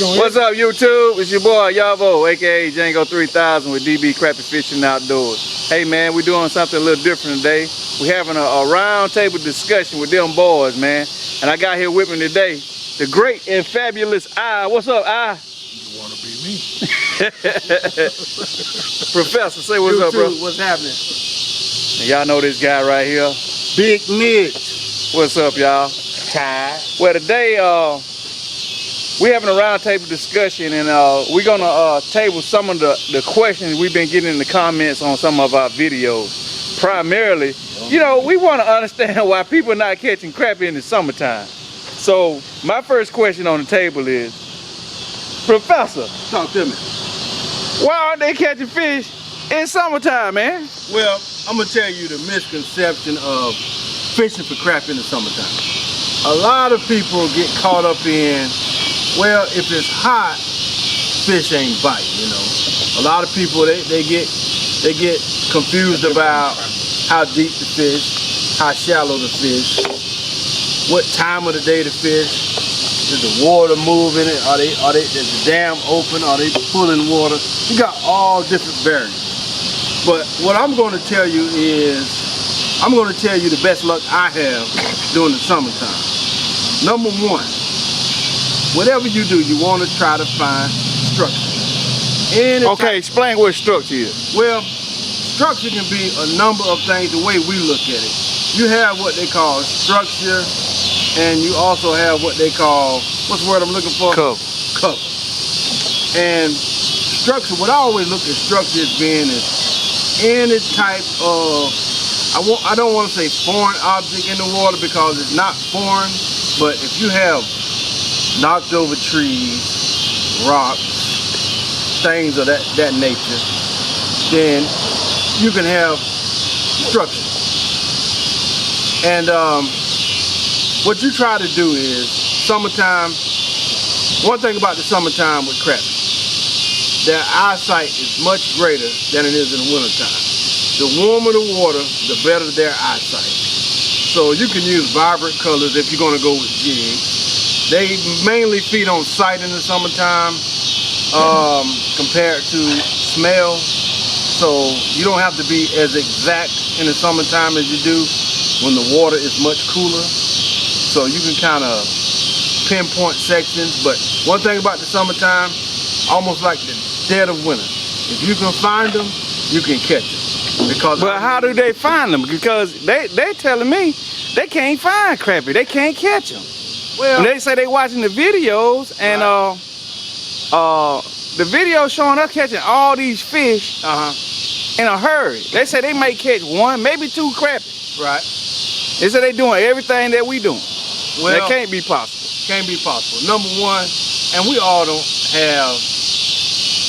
What's up, YouTube? It's your boy Yavo, aka Django 3000 with DB Crappie Fishing Outdoors. Hey man, we're doing something a little different today. We're having a round table discussion with them boys, man. And I got here with me today the great and fabulous I. What's up, I? You wanna be me? Professor, say what's up, bro. What's happening? Y'all know this guy right here. Big Mitch. What's up, y'all? Ty. Well, today we're having a round table discussion, and we're gonna table some of the questions we've been getting in the comments on some of our videos. Primarily, you know, we want to understand why people are not catching crappie in the summertime. So my first question on the table is, Professor, Talk to me. why aren't they catching fish in summertime, man? Well, I'm gonna tell you the misconception of fishing for crappie in the summertime. A lot of people get caught up in, well, if it's hot, fish ain't bite, you know. A lot of people they get confused about how deep to fish, how shallow to fish, what time of the day to fish. Is the water moving? Is the dam open? Are they pulling water? You got all different variants. But what I'm going to tell you is, I'm going to tell you the best luck I have during the summertime. Number one, whatever you do, you want to try to find structure. Okay, explain what structure is. Well, structure can be a number of things the way we look at it. You have what they call structure, and you also have what they call, what's the word I'm looking for? Cover. Cover. And structure, what I always look at structure as being is any type of, I don't want to say foreign object in the water because it's not foreign, but if you have knocked over trees, rocks, things of that nature, then you can have structure. And what you try to do is, summertime, one thing about the summertime with crappie, their eyesight is much greater than it is in the wintertime. The warmer the water, the better their eyesight. So you can use vibrant colors if you're gonna go with jigs. They mainly feed on sight in the summertime compared to smell. So you don't have to be as exact in the summertime as you do when the water is much cooler. So you can kind of pinpoint sections. But one thing about the summertime, almost like the dead of winter, if you can find them, you can catch them. But how do they find them? Because they're telling me they can't find crappie. They can't catch them. Well, they say they watching the videos, and the video showing us catching all these fish in a hurry. They say they may catch one, maybe two crappie. Right. They say they doing everything that we doing. Well, that can't be possible. Can't be possible. Number one, and we all don't have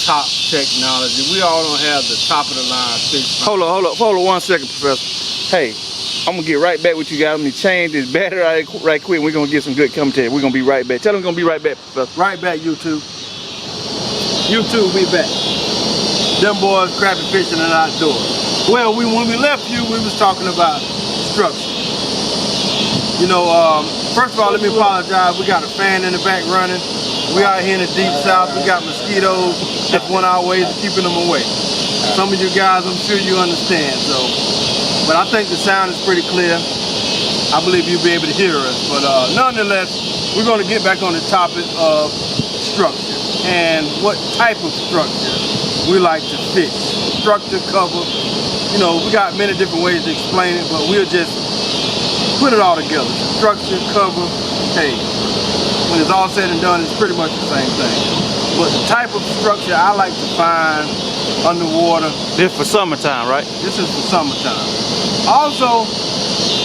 top technology. We all don't have the top of the line fish. Hold on 1 second, Professor. Hey, I'm gonna get right back with you guys. Let me change this battery right quick. We're gonna get some good commentary. We're gonna be right back. Tell them we're gonna be right back, Professor. Right back, YouTube. YouTube, we back. Them boys crappie fishing and outdoors. Well, when we left you, we was talking about structure. You know, first of all, let me apologize. We got a fan in the back running. We out here in the deep south. We got mosquitoes that's one of our ways of keeping them away. Some of you guys, I'm sure you understand. So, but I think the sound is pretty clear. I believe you'll be able to hear us. But nonetheless, we're going to get back on the topic of structure and what type of structure we like to fish. Structure, cover. You know, we got many different ways to explain it, but we'll just put it all together. Structure, cover, hey. When it's all said and done, it's pretty much the same thing. But the type of structure I like to find underwater. This for summertime, right? This is for summertime. Also,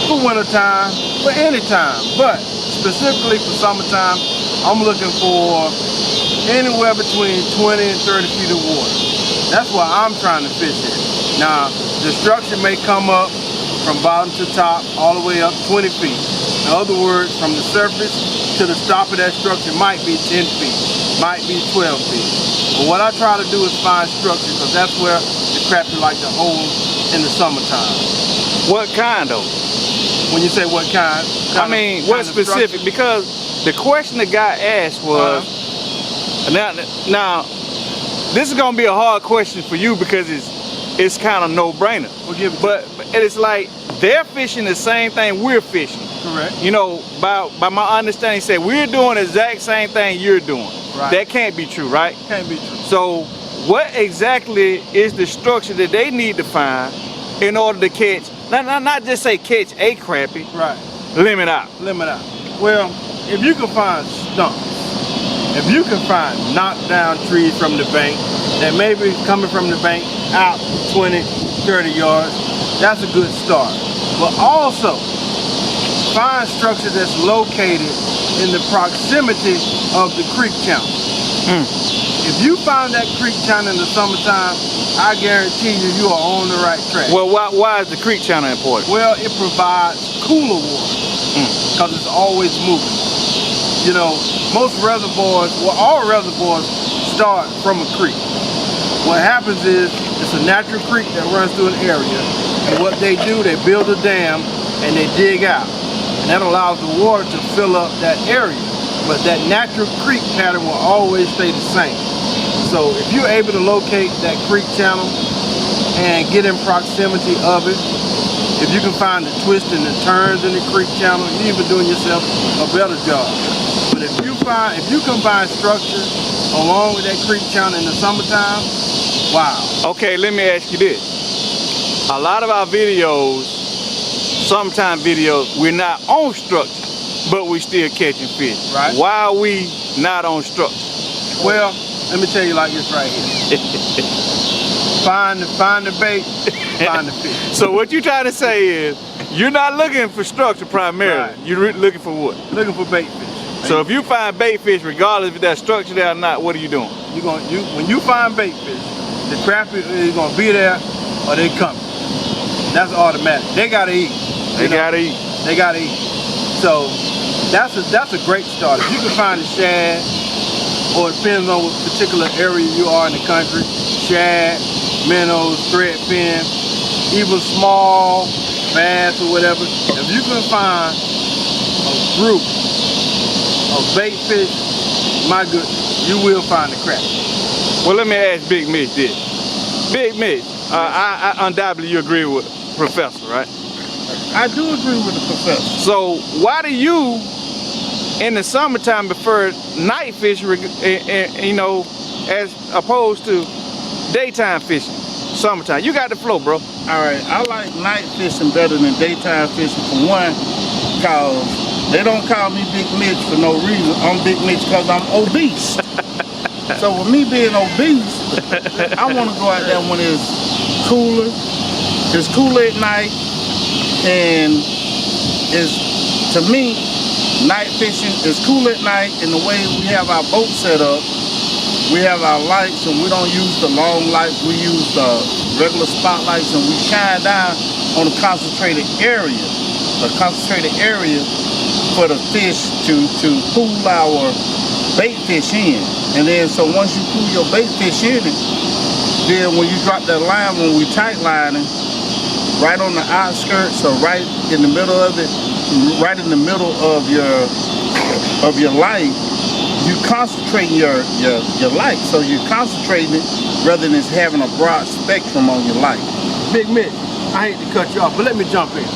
for wintertime, for any time. But specifically for summertime, I'm looking for anywhere between 20 and 30 feet of water. That's why I'm trying to fish it. Now, the structure may come up from bottom to top, all the way up 20 feet. In other words, from the surface to the top of that structure might be 10 feet, might be 12 feet. But what I try to do is find structure, because that's where the crappie like to hold in the summertime. What kind though? When you say what kind? I mean, what specific? Because the question the guy asked was, Now, this is gonna be a hard question for you because it's kind of no-brainer. We'll give it. But it's like they're fishing the same thing we're fishing. Correct. You know, by my understanding, say we're doing the exact same thing you're doing. Right. That can't be true, right? Can't be true. So, what exactly is the structure that they need to find in order to catch? Not just say catch a crappie. Right. Limit out. Limit out. Well, if you can find stumps, if you can find knocked down trees from the bank that may be coming from the bank out 20, 30 yards, that's a good start. But also, find structure that's located in the proximity of the creek channel. If you find that creek channel in the summertime, I guarantee you are on the right track. Well, why is the creek channel important? Well, it provides cooler water because it's always moving. You know, most reservoirs, well, all reservoirs start from a creek. What happens is it's a natural creek that runs through an area, and what they do, they build a dam and they dig out, and that allows the water to fill up that area. But that natural creek pattern will always stay the same. So if you're able to locate that creek channel and get in proximity of it, if you can find the twists and the turns in the creek channel, you're even doing yourself a better job. But if you combine structure along with that creek channel in the summertime, wow. Okay, let me ask you this. A lot of our videos, summertime videos, we're not on structure, but we still catching fish. Right. Why are we not on structure? Well, let me tell you like this right here. Find the bait, find the fish. So what you're trying to say is, you're not looking for structure primarily. Right. You're looking for what? Looking for bait fish. So if you find bait fish, regardless if there's structure there or not, what are you doing? When you find bait fish, the crappie is gonna be there or they coming. That's automatic. They gotta eat. They gotta eat. They gotta eat. So that's a great start. If you can find a shad, or it depends on what particular area you are in the country, shad, minnows, threadfin, even small bass or whatever. If you can find a group of bait fish, my goodness, you will find the crappie. Well, let me ask Big Mitch this. Big Mitch, I undoubtedly you agree with Professor, right? I do agree with the professor. So why do you, in the summertime, prefer night fishing, you know, as opposed to daytime fishing? Summertime, you got the flow, bro. All right, I like night fishing better than daytime fishing for one, because they don't call me Big Mitch for no reason. I'm Big Mitch because I'm obese. So with me being obese, I want to go out there when it's cooler. It's cooler at night, and it's, to me, night fishing is cool at night. In the way we have our boat set up, we have our lights, and we don't use the long lights. We use the regular spotlights, and we shine down on a concentrated area for the fish to pull our bait fish in. And then so once you pull your bait fish in it, then when you drop that line, when we tight lining, right on the outskirts or right in the middle of it, right in the middle of your light, you concentrating your light. So you're concentrating it rather than having a broad spectrum on your light. Big Mitch, I hate to cut you off, but let me jump in.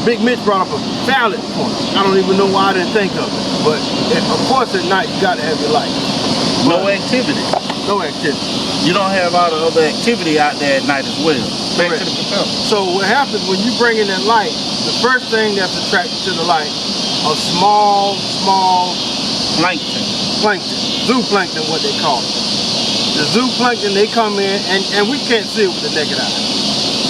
Big Mitch brought up a valid point. I don't even know why I didn't think of it. But of course at night you gotta have your light. No activity. No activity. You don't have all the other activity out there at night as well. Back to the professor. So what happens when you bring in that light, the first thing that's attracted to the light are small plankton, zooplankton, what they call it. The zooplankton, they come in, and we can't see it with the naked eye.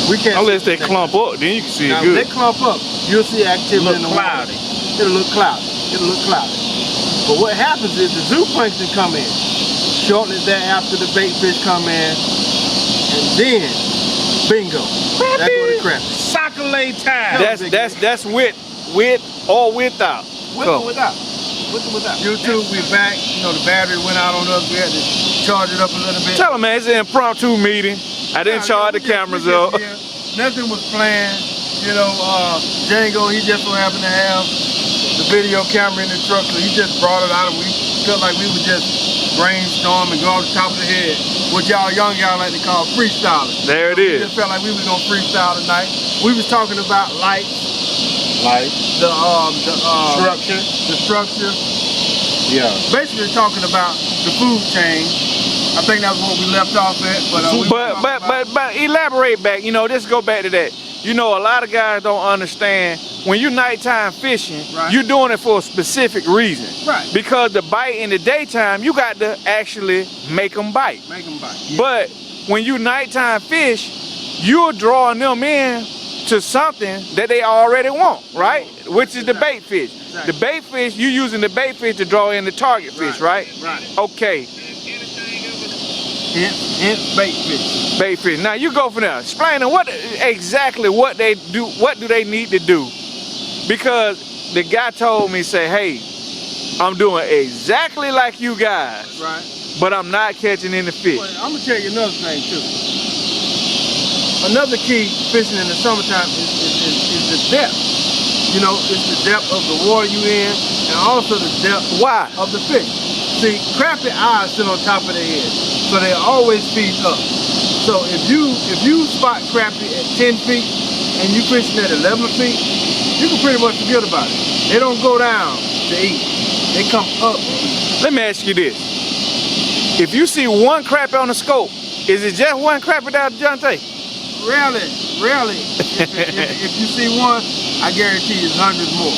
We can't. Unless they clump up, then you can see it now, good. If they clump up, you'll see activity in the water. It'll look cloudy. It'll look cloudy. But what happens is the zooplankton come in. Shortly thereafter, the bait fish come in, and then, bingo, there go the crappie. Soccer lay time. That's with or without. With or without. With or without. YouTube, we back. You know, the battery went out on us. We had to charge it up a little bit. Tell them, man, it's an impromptu meeting. I didn't charge the cameras up. Nothing was planned. You know, Django, he just so happened to have the video camera in the truck, so he just brought it out, and we felt like we were just brainstorm and go off the top of the head, what y'all young y'all like to call freestyling. There it We is. just felt like we was gonna freestyle tonight. We was talking about lights, the structure. Yeah. Basically talking about the food chain. I think that's what we left off at. But elaborate back. You know, just go back to that. You know, a lot of guys don't understand when you nighttime fishing, Right. you're doing it for a specific reason. Right. Because the bite in the daytime, you got to actually make them bite. Make them bite. But when you nighttime fish, you're drawing them in to something that they already want, right? Which is the bait fish. Exactly. The bait fish, you using the bait fish to draw in the target fish, right? Right. Okay, Hence bait fish. bait fish. Now you go from there. Explain them exactly what they do. What do they need to do? Because the guy told me, say, hey, I'm doing exactly like you guys, Right. but I'm not catching any fish. Well, I'm gonna tell you another thing too. Another key fishing in the summertime is the depth. You know, it's the depth of the water you in, and also the depth Why? of the fish. See, crappie eyes sit on top of their head, so they always feed up. So if you spot crappie at 10 feet and you fishing at 11 feet, you can pretty much forget about it. They don't go down to eat. They come up. Let me ask you this. If you see one crappie on the scope, is it just one crappie down Jonte? Rarely. If you see one, I guarantee it's hundreds more.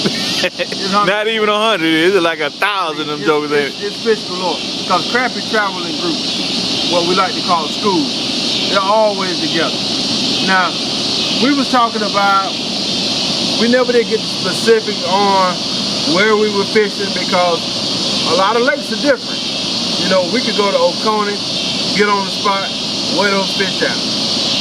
It's hundreds. Not even 100, is it like 1,000 of them jokers there? It's fish galore. Because crappie travel in groups, what we like to call schools. They're always together. Now, we was talking about, we never did get specific on where we were fishing because a lot of lakes are different. You know, we could go to Oconee, get on the spot, weigh those fish out.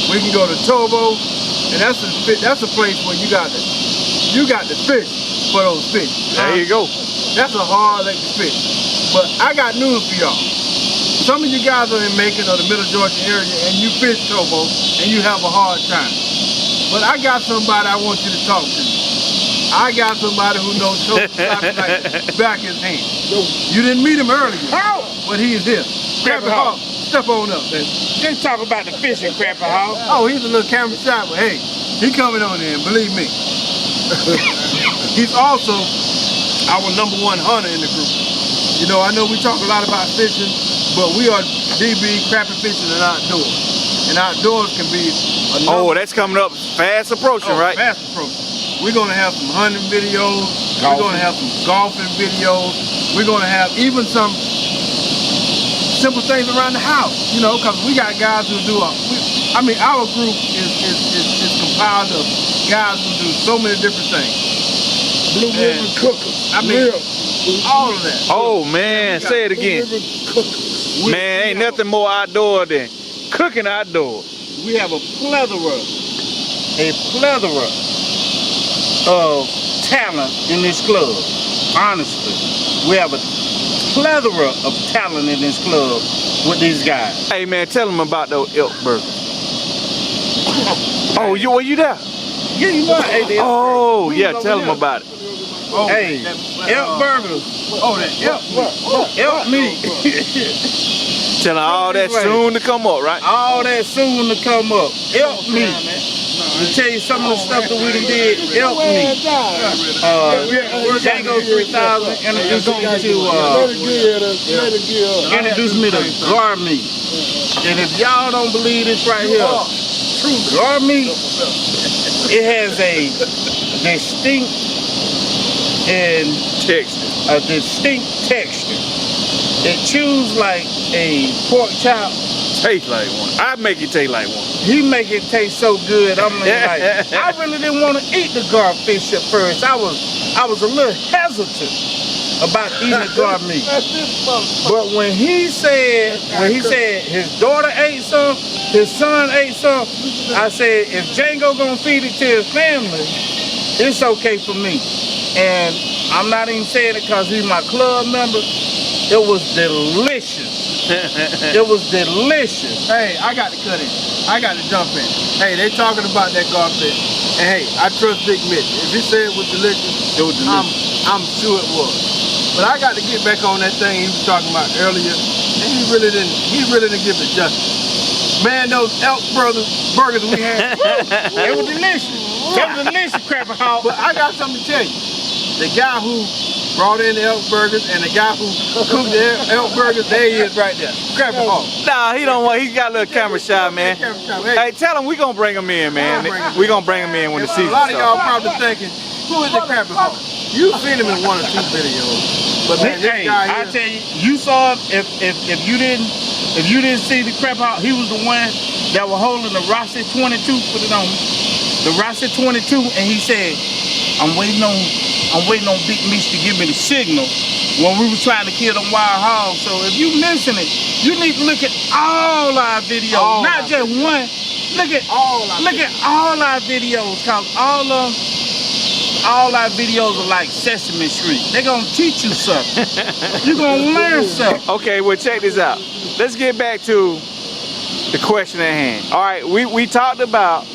We can go to Tobo, and that's a place where you got to fish for those fish. There you go. That's a hard lake to fish. But I got news for y'all. Some of you guys are in Macon or the Middle Georgia area and you fish Tobo and you have a hard time. But I got somebody I want you to talk to. I got somebody who knows Tobo like back his hand. You didn't meet him earlier, but he is here. Crappie Hawk, step on up, man. Just talk about the fishing, Crappie Hawk. Oh, he's a little camera shy, but hey, he coming on in, believe me. He's also our #1 hunter in the group. You know, I know we talk a lot about fishing, but we are DB crappie fishing and outdoors. And outdoors can be a Oh, that's coming up fast approaching, right? fast approaching. We're gonna have some hunting videos. We're gonna have some golfing videos. We're gonna have even some simple things around the house, you know, because we got guys who do our group is compiled of guys who do so many different things. Blue ribbon cookers. I mean, all of that. Oh man, say it again. Blue ribbon cookers. Man, ain't nothing more outdoor than cooking outdoors. We have a plethora of talent in this club. Honestly, we have a plethora of talent in this club with these guys. Hey man, tell them about those elk burgers. Oh, were you there? Yeah, you know I ate the elk Oh, burgers. yeah, tell them about it. Oh, Hey, elk burgers, Oh, that elk meat. Tell them all that soon to come up, right? All that soon to come up. Elk meat. To tell you some of the stuff that we done did, elk meat. Django 3000 introduced me to gar meat. And if y'all don't believe this right here, gar meat, it has a distinct texture. It chews like a pork chop. Taste like one. I make it taste like one. He make it taste so good. I'm like, I really didn't want to eat the garfish at first. I was a little hesitant about eating the gar meat. But when he said his daughter ate some, his son ate some, I said if Django gonna feed it to his family, it's okay for me. And I'm not even saying it because he's my club member. It was delicious. It was delicious. Hey, I got to cut in. I got to jump in. Hey, they talking about that garfish. And hey, I trust Big Mitch. If he said it was delicious, It was delicious. I'm sure it was. But I got to get back on that thing he was talking about earlier and he really didn't give it justice. Man, those elk burgers we had, They were delicious. They were delicious, Crappie Hawk. but I got something to tell you. The guy who brought in the elk burgers and the guy who cooked the elk burgers, there he is right there. Crappie Hawk. Nah, he don't want. He got a little camera shy, man. Hey, tell him we gonna bring him in, man. We gonna bring him in when the season A lot of y'all starts. probably thinking, who is the Crappie Hawk? You've seen him in 1 or 2 videos, but man, this Hey, guy I here. tell you, you saw him. If you didn't see the Crappie Hawk, he was the one that was holding the Rossi 22. Put it on me. The Rossi 22, and he said, I'm waiting on Big Meech to give me the signal when we were trying to kill them wild hogs. So if you missing it, you need to look at all our videos, not just one. Look at all our videos, cause all our videos are like Sesame Street. They're gonna teach you something. You're gonna learn something. Okay, well check this out. Let's get back to the question at hand. All right, we talked about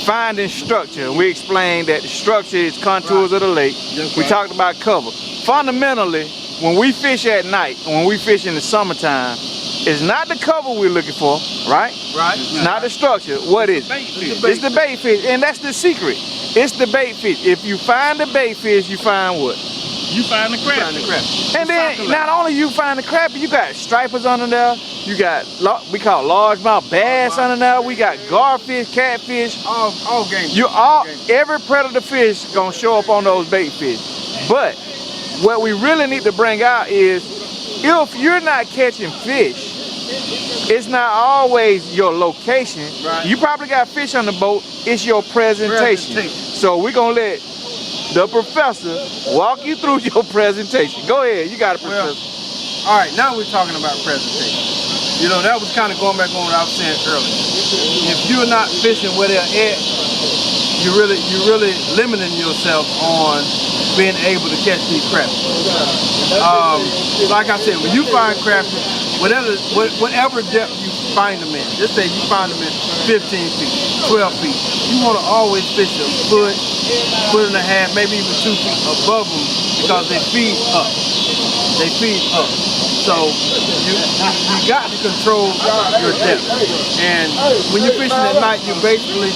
finding structure. We explained that the structure is contours of the lake. We talked about cover. Fundamentally, when we fish at night, when we fish in the summertime, it's not the cover we're looking for, right? Right. It's not the structure. What is it? It's the bait fish, and that's the secret. It's the bait fish. If you find the bait fish, you find what? You find the crappie. And then not only you find the crappie, you got stripers under there. You got we call largemouth bass under there. We got garfish, catfish. All game. Every predator fish gonna show up on those bait fish. But what we really need to bring out is if you're not catching fish, it's not always your location. Right. You probably got fish on the boat. It's your presentation. So we're gonna let the professor walk you through your presentation. Go ahead, you got it, professor. All right, now we're talking about presentation. You know, that was kind of going back on what I was saying earlier. If you're not fishing where they're at, you're really limiting yourself on being able to catch these crappies. Like I said, when you find crappies, whatever depth you find them in, just say you find them in 15 feet, 12 feet, you want to always fish a foot and a half, maybe even 2 feet above them because they feed up. They feed up. So you got to control your depth. And when you're fishing at night, you're basically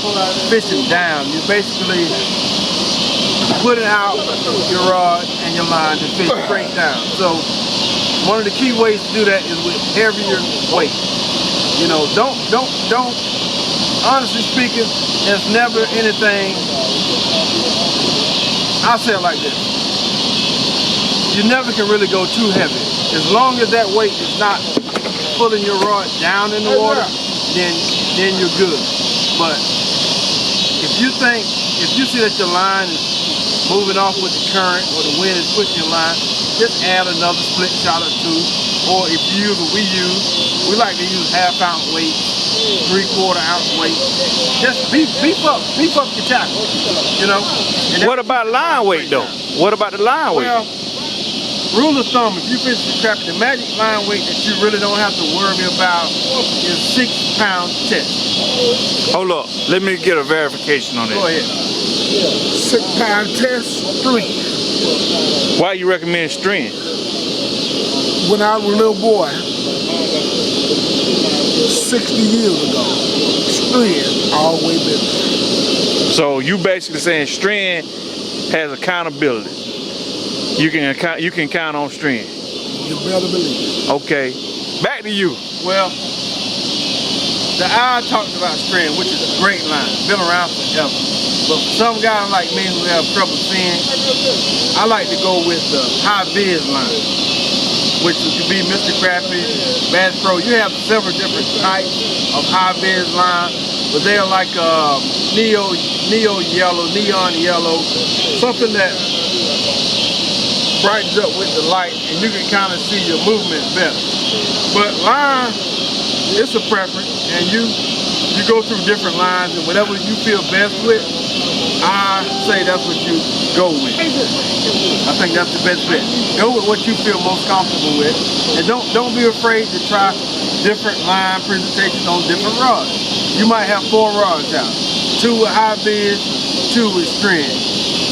fishing down. You're basically putting out your rod and your line to fish straight down. So one of the key ways to do that is with heavier weight. You know, don't, honestly speaking, there's never anything, I'll say it like this. You never can really go too heavy. As long as that weight is not pulling your rod down in the water, then you're good. But if you see that your line is moving off with the current or the wind is pushing your line, just add another split shot or two. Or if you use what we use, we like to use half-ounce weight, 3/4 ounce weight. Just beef up your tackle, you know. And what about line weight though? What about the line weight? Well, rule of thumb, if you fish the crappie, the magic line weight that you really don't have to worry about is 6 pound test. Hold up, let me get a verification on that. Go ahead. 6 pound test, string. Why you recommend string? When I was a little boy, 60 years ago, string always been there. So you basically saying string has accountability. You can count on string. You better believe it. Okay, back to you. Well, the eye talked about string, which is a great line, been around forever. But for some guys like me who have trouble seeing, I like to go with the high viz line, which could be Mr. Crappie, Bass Pro. You have several different types of high viz line, but they're like neon yellow, something that brightens up with the light and you can kind of see your movement better. But line, it's a preference, and you go through different lines, and whatever you feel best with, I say that's what you go with. I think that's the best bet. Go with what you feel most comfortable with, and don't be afraid to try different line presentations on different rods. You might have 4 rods out, 2 with high viz, 2 with string,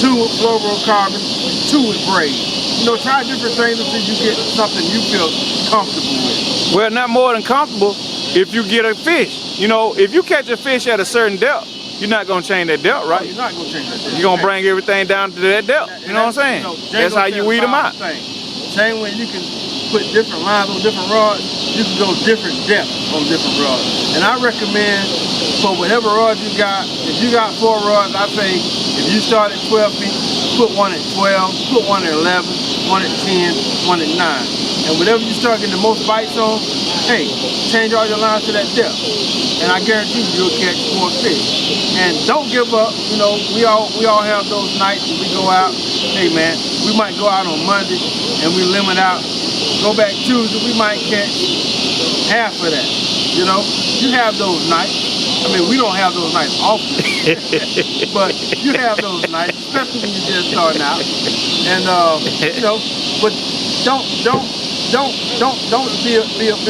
2 with fluorocarbon, 2 with braid. You know, try different things until you get something you feel comfortable with. Well, not more than comfortable if you get a fish. You know, if you catch a fish at a certain depth, you're not gonna change that depth, right? Oh, you're not gonna change that depth. You're gonna bring everything down to that depth. You know what I'm saying? That's how you weed them out. Same way you can put different lines on different rods, you can go different depths on different rods. And I recommend for whatever rod you got, if you got 4 rods, I say if you start at 12 feet, put one at 12, put one at 11, one at 10, one at 9. And whatever you start getting the most bites on, hey, change all your lines to that depth. And I guarantee you'll catch more fish. And don't give up. You know, we all have those nights when we go out. Hey man, we might go out on Monday and we limit out. Go back Tuesday, we might catch half of that. You know, you have those nights. I mean, we don't have those nights often, but you have those nights, especially when you're just starting out. And you know, but don't be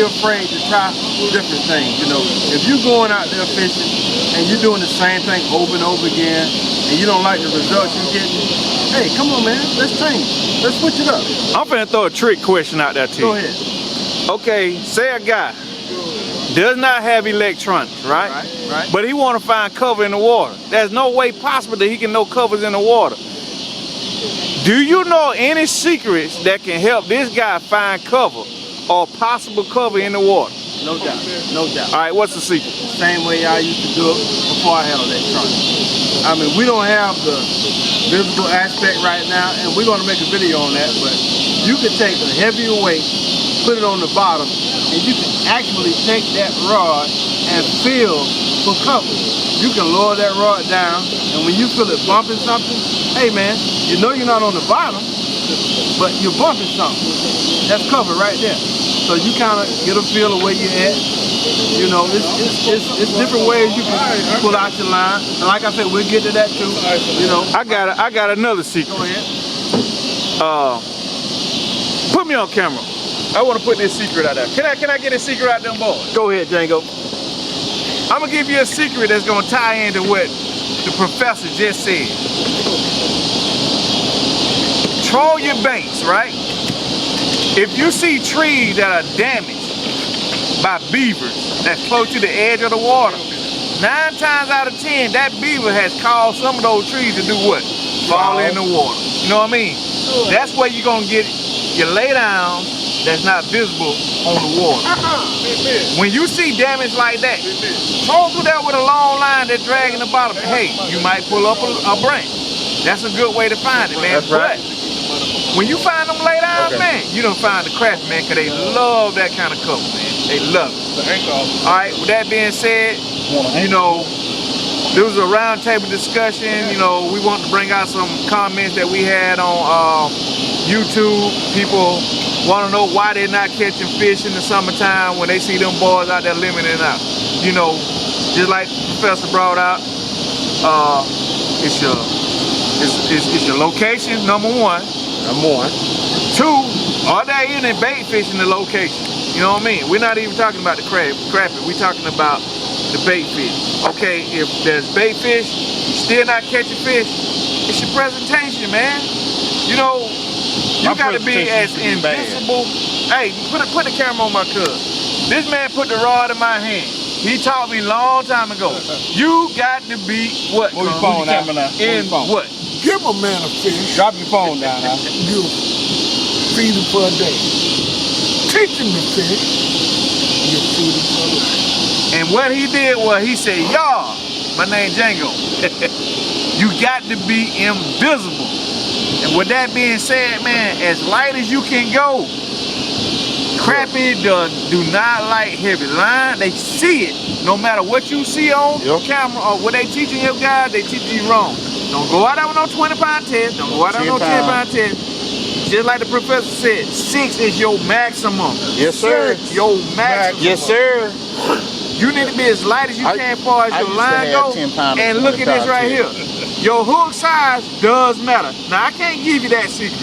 afraid to try different things. You know, if you're going out there fishing and you're doing the same thing over and over again, and you don't like the results you're getting, hey, come on, man, let's change. Let's switch it up. I'm finna throw a trick question out there to you. Go ahead. Okay, say a guy does not have electronics, right? Right. But he want to find cover in the water. There's no way possible that he can know covers in the water. Do you know any secrets that can help this guy find cover or possible cover in the water? No doubt, no doubt. All right, what's the secret? Same way I used to do it before I had electronics. I mean, we don't have the visible aspect right now, and we're gonna make a video on that, but you can take a heavier weight, put it on the bottom, and you can actually take that rod and feel for cover. You can lower that rod down, and when you feel it bumping something, hey man, you know you're not on the bottom, but you're bumping something. That's cover right there. So you kind of get a feel of where you're at. You know, it's different ways you can pull out your line. And like I said, we'll get to that too. You know, I got another secret. go ahead. Put me on camera. I want to put this secret out there. Can I get a secret out them boys? Go ahead, Django. I'm gonna give you a secret that's gonna tie into what the professor just said. Troll your banks, right? If you see trees that are damaged by beavers that's close to the edge of the water, 9 times out of 10, that beaver has caused some of those trees to do what? Fall in the water. You know what I mean? That's where you're gonna get your lay down that's not visible on the water. When you see damage like that, troll through that with a long line that's dragging the bottom. Hey, you might pull up a branch. That's a good way to find it, man. That's right. But when you find them lay down, man, you don't find the crappie, man, because they love that kind of cover, man. They love it. All right, with that being said, you know, there was a round table discussion. You know, we want to bring out some comments that we had on YouTube. People want to know why they're not catching fish in the summertime when they see them boys out there limiting out. You know, just like the professor brought out, it's your location, number one. Two, are there any bait fish in the location? You know what I mean? We're not even talking about the crappie. We're talking about the bait fish. Okay, if there's bait fish, you're still not catching fish, it's your presentation, man. You know, you got to be as invisible. Hey, put the camera on my cuz. This man put the rod in my hand. He taught me a long time ago. You got to be what? Move your phone down. In what? Give a man a fish. Drop your phone down now. You feed him for a day. Teach him to fish. You feed him for a life. And what he did was he said, y'all, my name Django. You got to be invisible. And with that being said, man, as light as you can go, crappie do not like heavy line. They see it. No matter what you see on camera or what they teaching your guys, they teaching you wrong. Don't go out there with no 20-pound test. Don't go out there with no 10-pound test. Just like the professor said, 6 is your maximum. Yes, sir. Your maximum. Yes, sir. You need to be as light as you can as far as your line goes. And look at this right here. Your hook size does matter. Now, I can't give you that secret.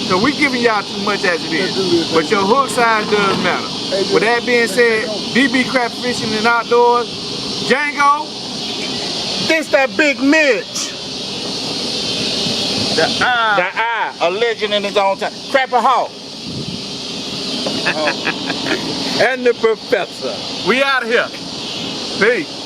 So we're giving y'all too much as it is. But your hook size does matter. With that being said, DB Crappie Fishing and Outdoors, Django. This that Big Mitch. The eye, a legend in his own time. Crappie Hawk. and the professor. We out of here. Peace.